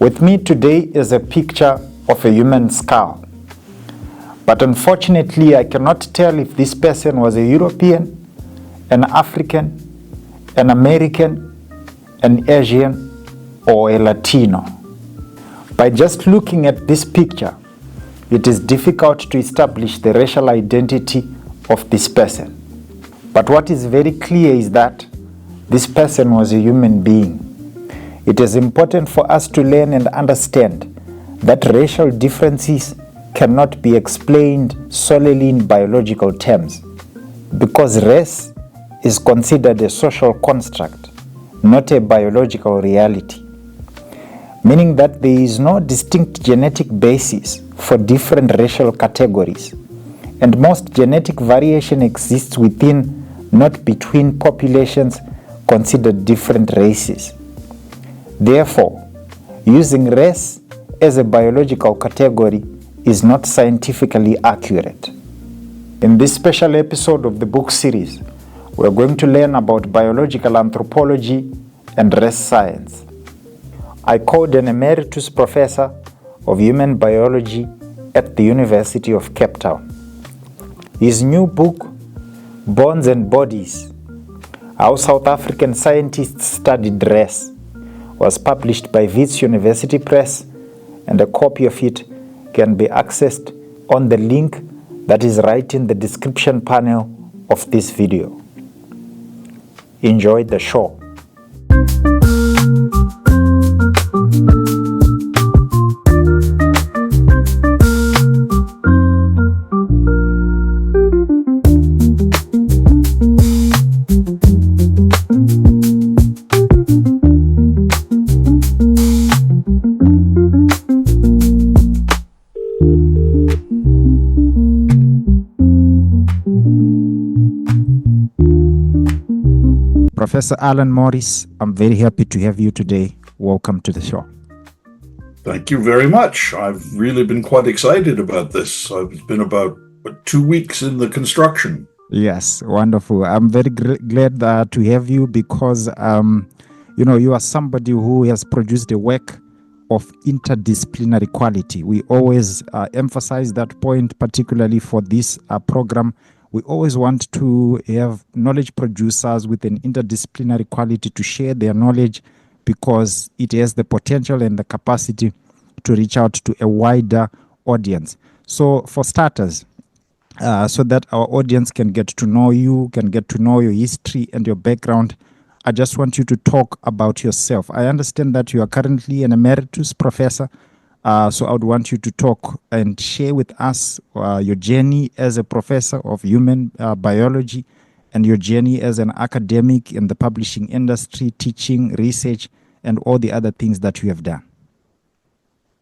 With me today is a picture of a human skull. But unfortunately, I cannot tell if this person was a European, an African, an American, an Asian, or a Latino. By just looking at this picture, it is difficult to establish the racial identity of this person. But what is very clear is that this person was a human being. It is important for us to learn and understand that racial differences cannot be explained solely in biological terms, because race is considered a social construct, not a biological reality, meaning that there is no distinct genetic basis for different racial categories, and most genetic variation exists within, not between, populations considered different races. Therefore, using race as a biological category is not scientifically accurate. In this special episode of the book series, we're going to learn about biological anthropology and race science. I called an emeritus professor of human biology at the University of Cape Town. His new book, Bones and Bodies: How South African Scientists Studied Race, was published by Wits University Press, and a copy of it can be accessed on the link that is right in the description panel of this video. Enjoy the show. Professor Alan Morris, I'm very happy to have you today. Welcome to the show. Thank you very much. I've really been quite excited about this. I've been about 2 weeks in the construction. Yes, wonderful. I'm very glad to have you because, you are somebody who has produced a work of interdisciplinary quality. We always emphasize that point, particularly for this program. We always want to have knowledge producers with an interdisciplinary quality to share their knowledge, because it has the potential and the capacity to reach out to a wider audience. So for starters, so that our audience can get to know you, can get to know your history and your background, I just want you to talk about yourself. I understand that you are currently an emeritus professor. So I would want you to talk and share with us your journey as a professor of human biology and your journey as an academic in the publishing industry, teaching, research, and all the other things that you have done.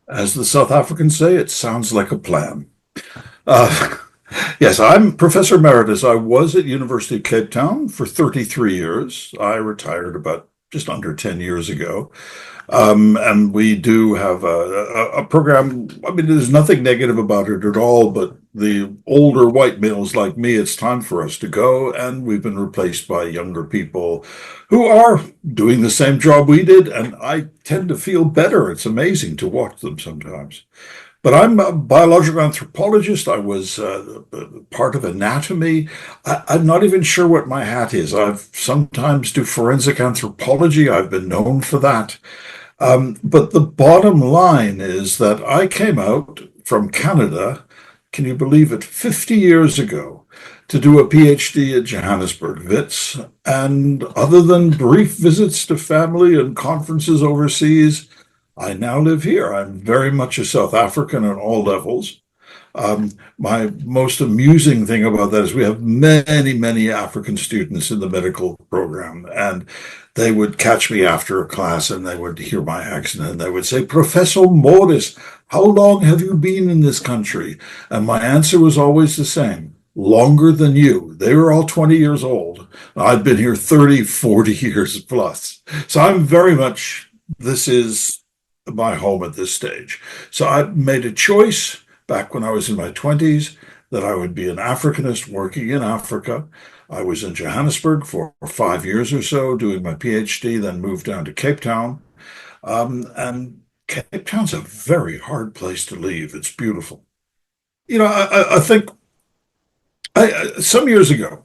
As the South Africans say, it sounds like a plan. Yes, I'm Professor Emeritus. I was at University of Cape Town for 33 years. I retired about just under 10 years ago. And we do have a program. I mean, there's nothing negative about it at all, but the older white males like me, it's time for us to go. And we've been replaced by younger people who are doing the same job we did. And I tend to feel better. It's amazing to watch them sometimes. But I'm a biological anthropologist. I was part of anatomy. I'm not even sure what my hat is. I've sometimes do forensic anthropology. I've been known for that. But the bottom line is that I came out from Canada, can you believe it, 50 years ago, to do a PhD at Johannesburg, Wits. And other than brief visits to family and conferences overseas, I now live here. I'm very much a South African at all levels. My most amusing thing about that is we have many, many African students in the medical program, and they would catch me after a class and they would hear my accent and they would say, "Professor Morris, how long have you been in this country?" And my answer was always the same: longer than you. They were all 20 years old. I've been here 30, 40 years plus. So I'm very much, this is my home at this stage. So I made a choice back when I was in my 20s that I would be an Africanist working in Africa. I was in Johannesburg for 5 years or so doing my PhD, then moved down to Cape Town. And Cape Town's a very hard place to leave. It's beautiful. I think some years ago,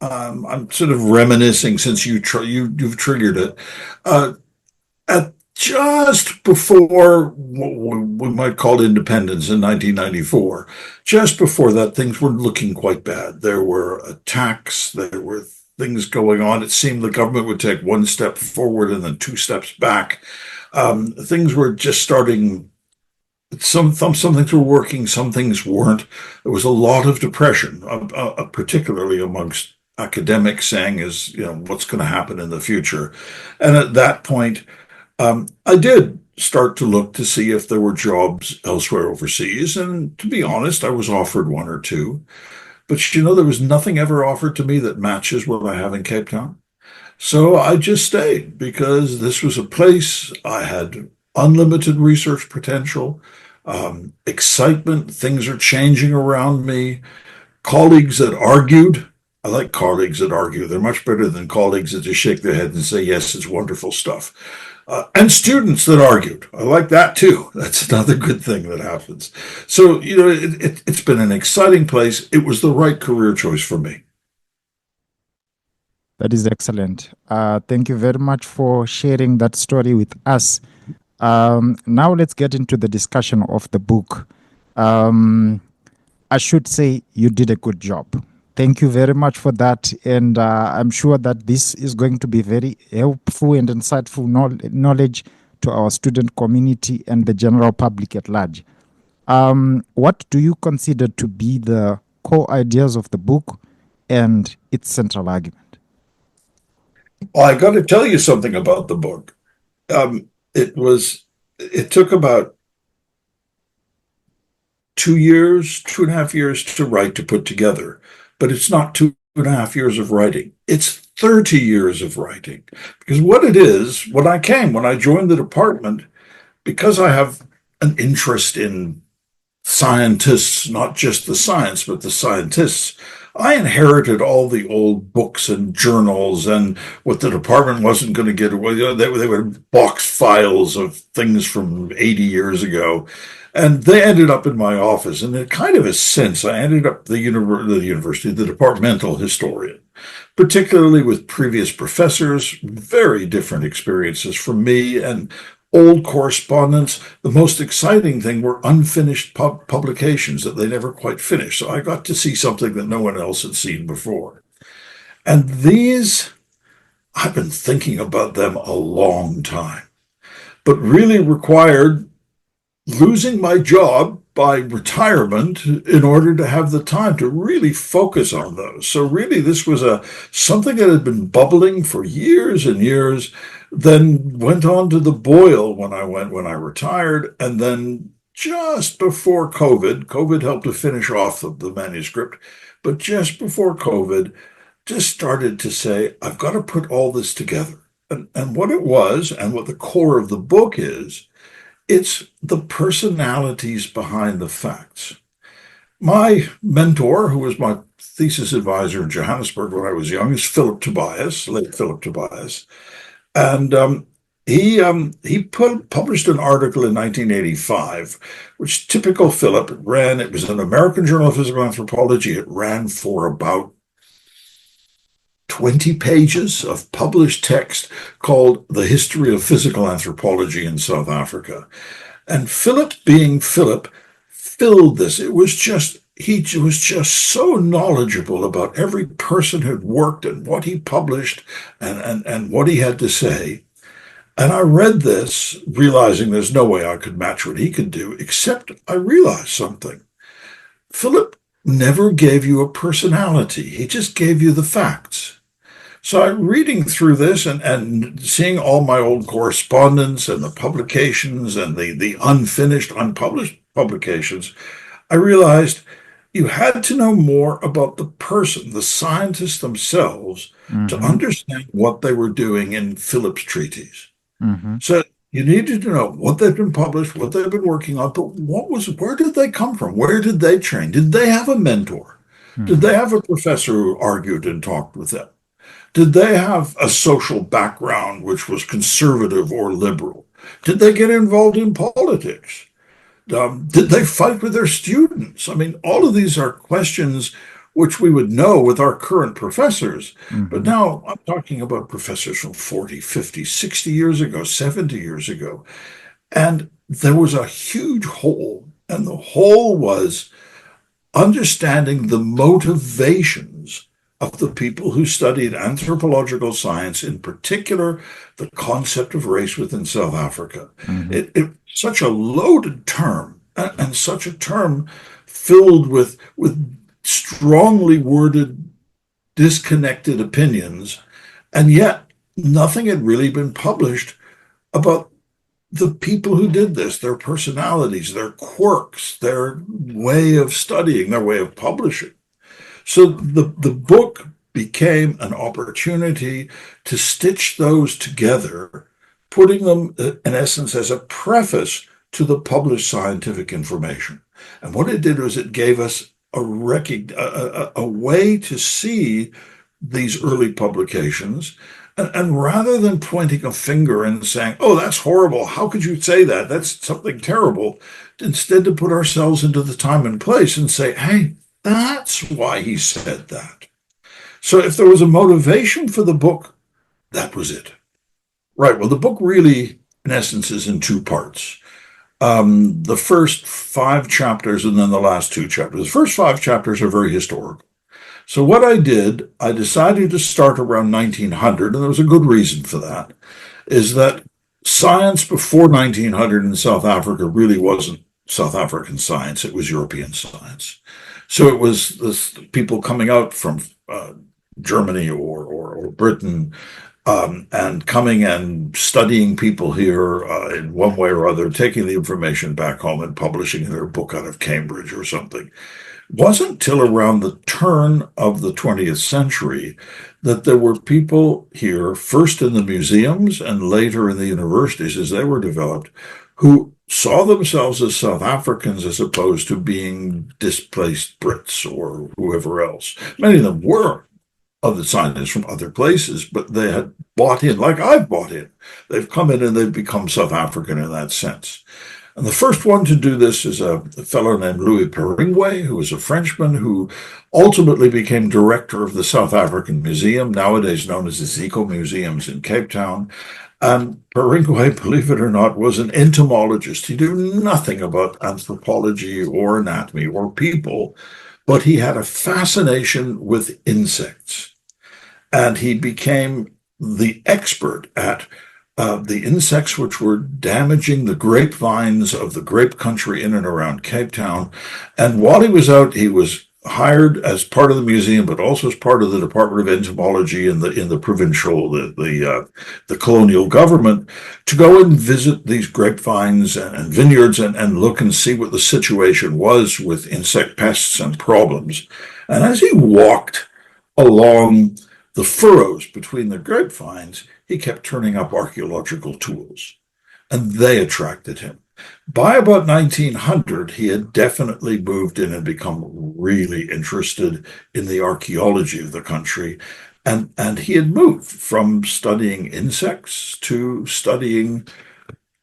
I'm sort of reminiscing since you've triggered it. Uh, at just before what we might call independence in 1994, just before that, things were looking quite bad. There were attacks, there were things going on. It seemed the government would take one step forward and then two steps back. Things were just starting. Some things were working, some things weren't. There was a lot of depression, particularly amongst academics, saying, "Is what's going to happen in the future?" And at that point, I did start to look to see if there were jobs elsewhere overseas. And to be honest, I was offered one or two. But there was nothing ever offered to me that matches what I have in Cape Town. So I just stayed because this was a place I had unlimited research potential, excitement. Things are changing around me. Colleagues that argued. I like colleagues that argue. They're much better than colleagues that just shake their head and say, yes, it's wonderful stuff. And students that argued. I like that too. That's another good thing that happens. So, it's been an exciting place. It was the right career choice for me. That is excellent. Thank you very much for sharing that story with us. Now let's get into the discussion of the book. I should say you did a good job. Thank you very much for that. And I'm sure that this is going to be very helpful and insightful knowledge to our student community and the general public at large. What do you consider to be the core ideas of the book and its central argument? Well, I got to tell you something about the book. It took about 2.5 years to write, to put together, but it's not 2.5 years of writing. It's 30 years of writing. Because what it is, when I joined the department, because I have an interest in scientists, not just the science, but the scientists, I inherited all the old books and journals, and what the department wasn't going to get away. They were box files of things from 80 years ago. And they ended up in my office. And in kind of a sense, I ended up the university, the departmental historian, particularly with previous professors, very different experiences from me, and old correspondence. The most exciting thing were unfinished publications that they never quite finished. So I got to see something that no one else had seen before. And these, I've been thinking about them a long time, but really required losing my job by retirement in order to have the time to really focus on those. So really, this was something that had been bubbling for years and years, then went on to the boil when I retired, and then just before COVID helped to finish off the manuscript, but just before COVID, just started to say, I've got to put all this together. And what it was, and what the core of the book is, it's the personalities behind the facts. My mentor, who was my thesis advisor in Johannesburg when I was young, is Philip Tobias, late Philip Tobias. And he published an article in 1985, which, typical Philip, it was an American Journal of Physical Anthropology. It ran for about 20 pages of published text called The History of Physical Anthropology in South Africa. And Philip, being Philip, filled this. He was just so knowledgeable about every person who'd worked and what he published and what he had to say. And I read this, realizing there's no way I could match what he could do, except I realized something. Philip never gave you a personality. He just gave you the facts. So I'm reading through this and seeing all my old correspondence and the publications and the unfinished, unpublished publications, I realized you had to know more about the person, the scientists themselves, to understand what they were doing in Philip's treatise. So you needed to know what they've been published, what they've been working on, but where did they come from? Where did they train? Did they have a mentor? Did they have a professor who argued and talked with them? Did they have a social background which was conservative or liberal? Did they get involved in politics? Did they fight with their students? I mean, all of these are questions which we would know with our current professors. But Mm-hmm. now I'm talking about professors from 40, 50, 60 years ago, 70 years ago. And there was a huge hole. And the hole was understanding the motivations of the people who studied anthropological science, in particular, the concept of race within South Africa. Mm-hmm. Such a loaded term, and such a term filled with strongly worded, disconnected opinions, and yet nothing had really been published about the people who did this, their personalities, their quirks, their way of studying, their way of publishing. So the book became an opportunity to stitch those together, putting them, in essence, as a preface to the published scientific information. And what it did was it gave us a way to see these early publications. And rather than pointing a finger and saying, oh, that's horrible, how could you say that? That's something terrible. Instead, to put ourselves into the time and place and say, hey, that's why he said that. So if there was a motivation for the book, that was it. Right. Well, the book really, in essence, is in two parts. The first 5 chapters and then the last 2 chapters. The first 5 chapters are very historical. So what I did, I decided to start around 1900, and there was a good reason for that, is that science before 1900 in South Africa really wasn't South African science, it was European science. So it was this people coming out from Germany or Britain, and coming and studying people here in one way or other, taking the information back home and publishing their book out of Cambridge or something. It wasn't till around the turn of the 20th century that there were people here, first in the museums and later in the universities as they were developed, who saw themselves as South Africans as opposed to being displaced Brits or whoever else. Many of them were other scientists from other places, but they had bought in, like I've bought in. They've come in and they've become South African in that sense. And the first one to do this is a fellow named Louis Perringway, who was a Frenchman who ultimately became director of the South African Museum, nowadays known as the Zico Museums in Cape Town. And Perringway, believe it or not, was an entomologist. He knew nothing about anthropology or anatomy or people, but he had a fascination with insects. And he became the expert at the insects which were damaging the grapevines of the grape country in and around Cape Town. And while he was out, he was hired as part of the museum, but also as part of the Department of Entomology in the provincial, the colonial government, to go and visit these grapevines and vineyards and look and see what the situation was with insect pests and problems. And as he walked along the furrows between the grapevines, he kept turning up archaeological tools, and they attracted him. By about 1900, he had definitely moved in and become really interested in the archaeology of the country. And he had moved from studying insects to studying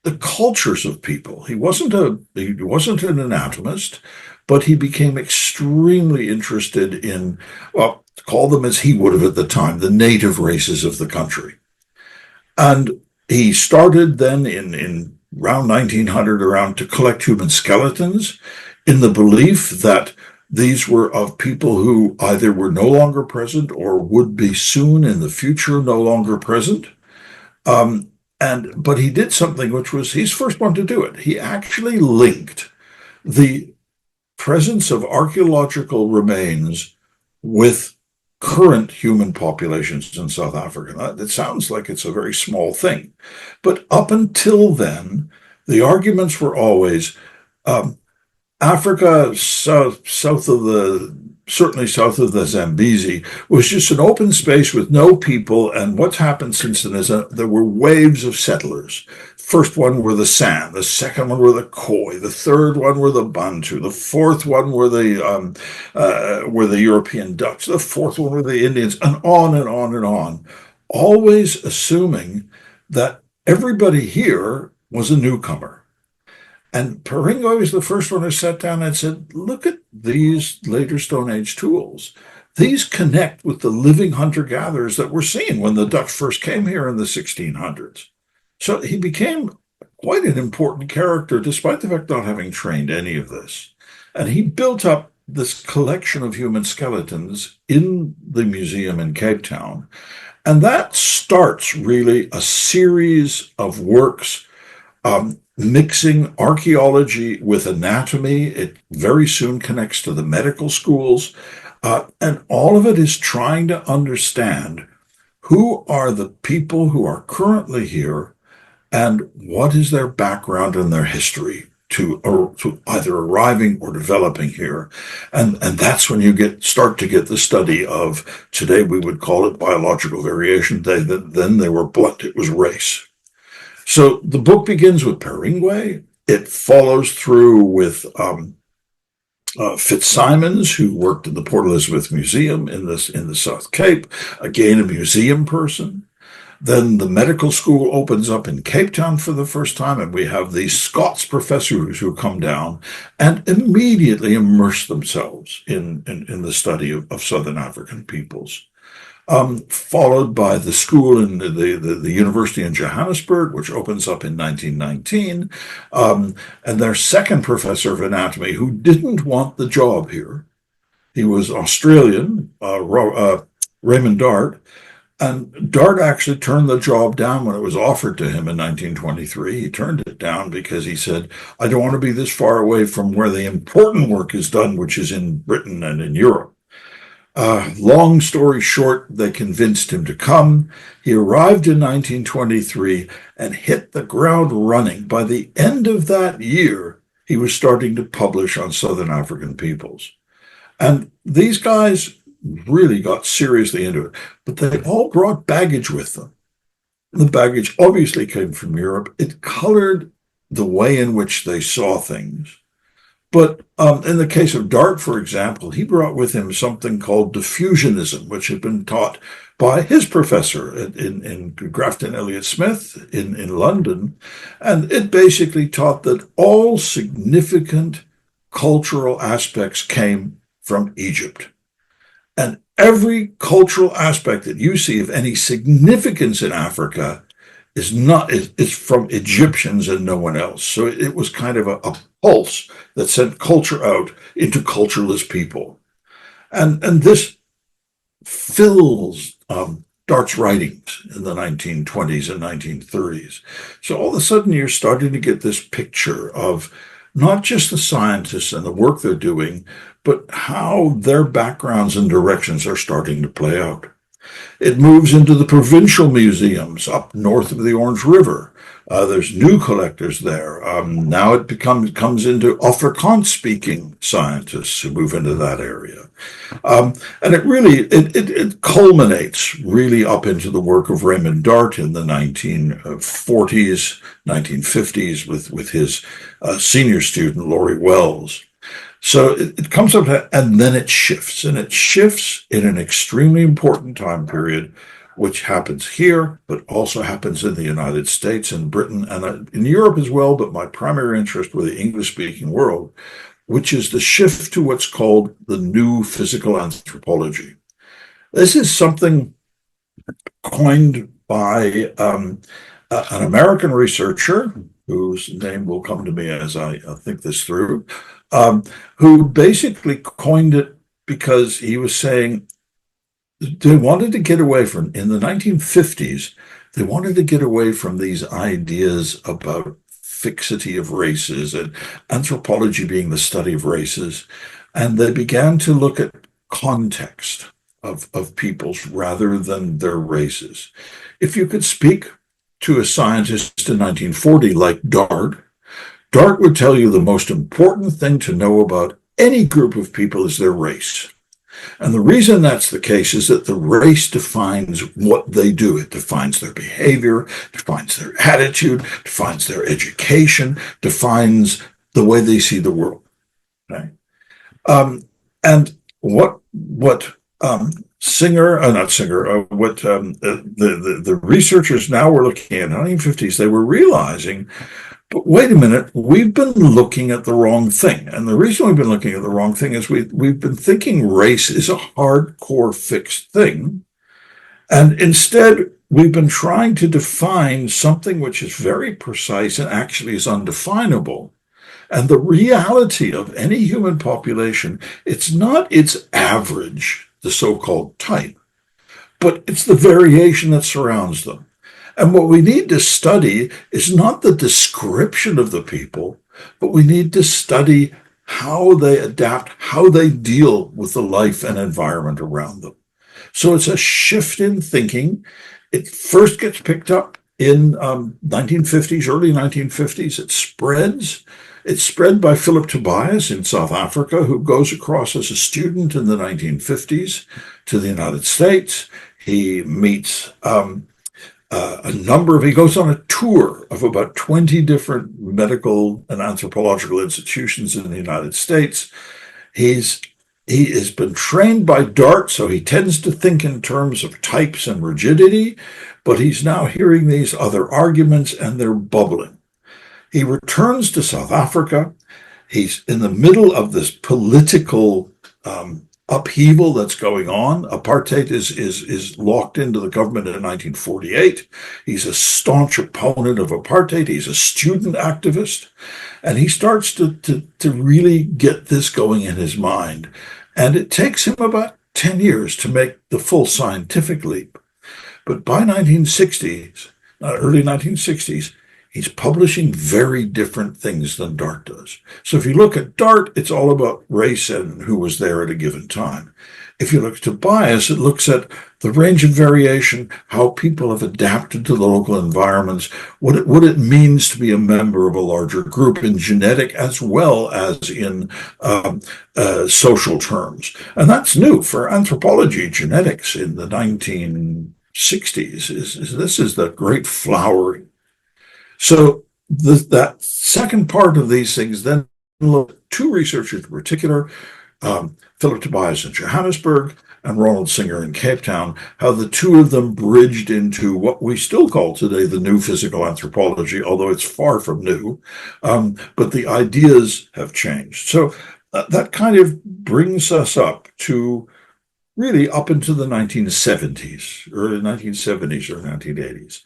the cultures of people. He wasn't an anatomist, but he became extremely interested in, well, call them as he would have at the time, the native races of the country. And he started then in around 1900 around to collect human skeletons in the belief that these were of people who either were no longer present or would be soon in the future no longer present. But he did something which was, he's the first one to do it. He actually linked the presence of archaeological remains with current human populations in South Africa. It sounds like it's a very small thing. But up until then, the arguments were always Africa, certainly south of the Zambezi, was just an open space with no people. And what's happened since then is there were waves of settlers. First one were the San, the second one were the Khoi, the third one were the Bantu, the fourth one were the European Dutch, the fourth one were the Indians, and on and on and on, always assuming that everybody here was a newcomer. And Peringue was the first one who sat down and said, look at these later Stone Age tools. These connect with the living hunter-gatherers that were seen when the Dutch first came here in the 1600s. So he became quite an important character, despite the fact not having trained any of this. And he built up this collection of human skeletons in the museum in Cape Town. And that starts really a series of works mixing archaeology with anatomy. It very soon connects to the medical schools. And all of it is trying to understand who are the people who are currently here and what is their background and their history to either arriving or developing here. And that's when you start to get the study of, today we would call it biological variation. Then they were blunt, it was race. So the book begins with Peringue. It follows through with Fitzsimons, who worked at the Port Elizabeth Museum in the South Cape, again a museum person. Then the medical school opens up in Cape Town for the first time, and we have these Scots professors who come down and immediately immerse themselves in the study of Southern African peoples. Followed by the school in the university in Johannesburg, which opens up in 1919, and their second professor of anatomy, who didn't want the job here. He was Australian, Raymond Dart, and Dart actually turned the job down when it was offered to him in 1923. He turned it down because he said, I don't want to be this far away from where the important work is done, which is in Britain and in Europe. Long story short, they convinced him to come. He arrived in 1923 and hit the ground running. By the end of that year, he was starting to publish on Southern African peoples. And these guys really got seriously into it, but they all brought baggage with them. The baggage obviously came from Europe. It colored the way in which they saw things. But in the case of Dart, for example, he brought with him something called diffusionism, which had been taught by his professor in Grafton Elliott Smith in London. And it basically taught that all significant cultural aspects came from Egypt. And every cultural aspect that you see of any significance in Africa is from Egyptians and no one else. So it was kind of a pulse that sent culture out into cultureless people. And this fills Dart's writings in the 1920s and 1930s. So all of a sudden you're starting to get this picture of not just the scientists and the work they're doing, but how their backgrounds and directions are starting to play out. It moves into the provincial museums up north of the Orange River. There's new collectors there. Now it comes into Afrikaans-speaking scientists who move into that area. And it culminates really up into the work of Raymond Dart in the 1940s, 1950s with his senior student, Laurie Wells. So it comes up, and then it shifts, and it shifts in an extremely important time period, which happens here, but also happens in the United States and Britain and in Europe as well. But my primary interest was the English-speaking world, which is the shift to what's called the new physical anthropology. This is something coined by an American researcher whose name will come to me as I think this through, who basically coined it because he was saying they wanted to get away from, in the 1950s, they wanted to get away from these ideas about fixity of races and anthropology being the study of races. And they began to look at context of peoples rather than their races. If you could speak to a scientist in 1940 like Dart would tell you the most important thing to know about any group of people is their race. And the reason that's the case is that the race defines what they do. It defines their behavior, defines their attitude, defines their education, defines the way they see the world. Okay? And what the researchers now were looking at in the 1950s, they were realizing But wait a minute, we've been looking at the wrong thing. And the reason we've been looking at the wrong thing is we've been thinking race is a hardcore fixed thing. And instead, we've been trying to define something which is very precise and actually is undefinable. And the reality of any human population, it's not its average, the so-called type, but it's the variation that surrounds them. And what we need to study is not the description of the people, but we need to study how they adapt, how they deal with the life and environment around them. So it's a shift in thinking. It first gets picked up in 1950s, early 1950s. It spreads. It's spread by Philip Tobias in South Africa, who goes across as a student in the 1950s to the United States. He meets he goes on a tour of about 20 different medical and anthropological institutions in the United States. He has been trained by DART, so he tends to think in terms of types and rigidity, but he's now hearing these other arguments and they're bubbling. He returns to South Africa. He's in the middle of this political upheaval that's going on. Apartheid is locked into the government in 1948. He's a staunch opponent of apartheid. He's a student activist. And he starts to really get this going in his mind. And it takes him about 10 years to make the full scientific leap. But by early 1960s, he's publishing very different things than DART does. So if you look at DART, it's all about race and who was there at a given time. If you look at Tobias, it looks at the range of variation, how people have adapted to the local environments, what it means to be a member of a larger group in genetic as well as in social terms. And that's new for anthropology. Genetics in the 1960s this is the great flowering. So that second part of these things then look at two researchers in particular, Philip Tobias in Johannesburg and Ronald Singer in Cape Town, how the two of them bridged into what we still call today the new physical anthropology, although it's far from new, but the ideas have changed. So that kind of brings us up to really up into the 1970s, early 1970s or 1980s.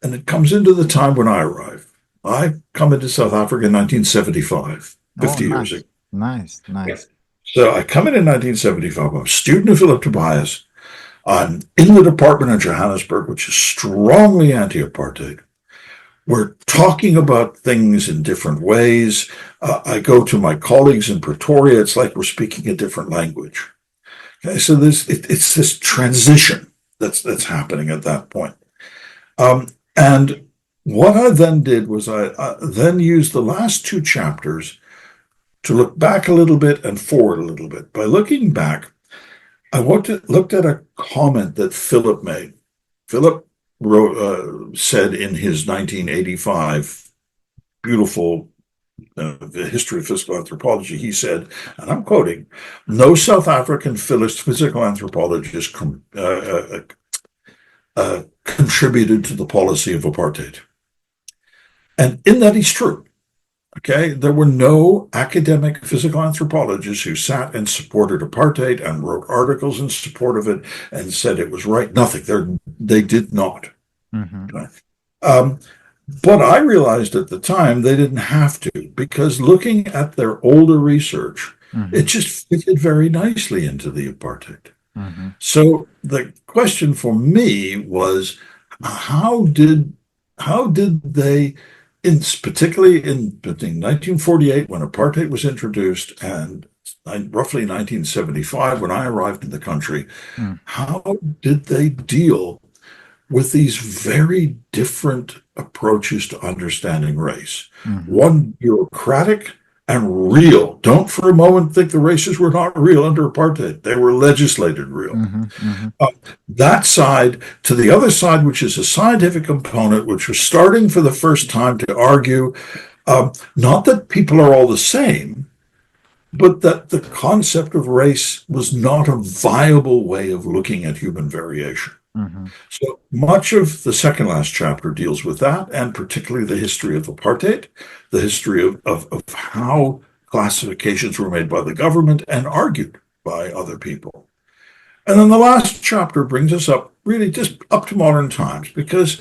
And it comes into the time when I arrive. I come into South Africa in 1975, 50 years ago. Nice. So I come in 1975. I'm a student of Philip Tobias. I'm in the department in Johannesburg, which is strongly anti-apartheid. We're talking about things in different ways. I go to my colleagues in Pretoria. It's like we're speaking a different language. Okay, so it's this transition that's happening at that point. And what I then did was I then used the last two chapters to look back a little bit and forward a little bit. By looking back, I looked at a comment that Philip made. Philip said in his 1985 beautiful The History of Physical Anthropology, he said, and I'm quoting, "No South African physical anthropologist contributed to the policy of apartheid." And in that, he's true. Okay, there were no academic physical anthropologists who sat and supported apartheid and wrote articles in support of it and said it was right. Nothing. They did not. Mm-hmm. But I realized at the time they didn't have to, because looking at their older research, Mm-hmm. it just fitted very nicely into the apartheid. Mm-hmm. So the question for me was, how did they, particularly between 1948 when apartheid was introduced and roughly 1975 when I arrived in the country, how did they deal with these very different approaches to understanding race? Mm-hmm. One bureaucratic and real. Don't for a moment think the races were not real under apartheid. They were legislated real. Mm-hmm. Mm-hmm. That side to the other side, which is a scientific component, which was starting for the first time to argue not that people are all the same, but that the concept of race was not a viable way of looking at human variation. Mm-hmm. So much of the second last chapter deals with that, and particularly the history of apartheid, the history of how classifications were made by the government and argued by other people. And then the last chapter brings us up, really just up to modern times, because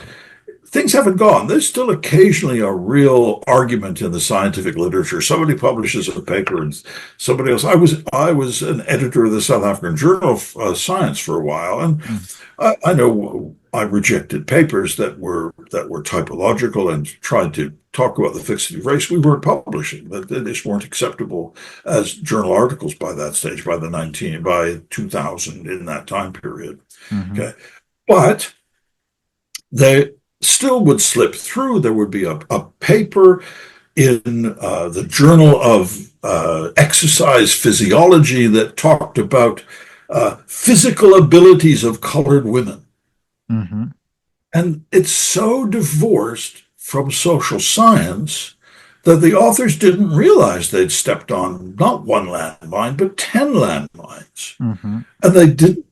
things haven't gone. There's still occasionally a real argument in the scientific literature. Somebody publishes a paper and somebody else. I was an editor of the South African Journal of Science for a while, and I know I rejected papers that were typological and tried to talk about the fixity of race. We weren't publishing; that they just weren't acceptable as journal articles by that stage, by 2000 in that time period. Mm-hmm. Okay, but they still would slip through. There would be a paper in the Journal of Exercise Physiology that talked about physical abilities of colored women. Mm-hmm. And it's so divorced from social science that the authors didn't realize they'd stepped on not one landmine, but 10 landmines. Mm-hmm. And they did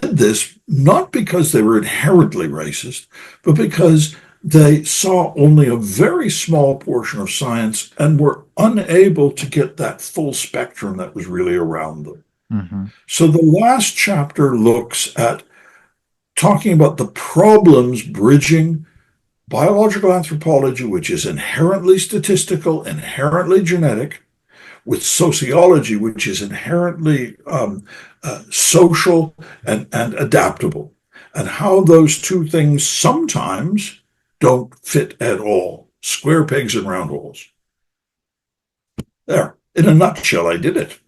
this not because they were inherently racist, but because they saw only a very small portion of science and were unable to get that full spectrum that was really around them. Mm-hmm. So the last chapter looks at talking about the problems bridging biological anthropology, which is inherently statistical, inherently genetic, with sociology, which is inherently social and adaptable, and how those two things sometimes don't fit at all. Square pegs and round holes. There, in a nutshell, I did it.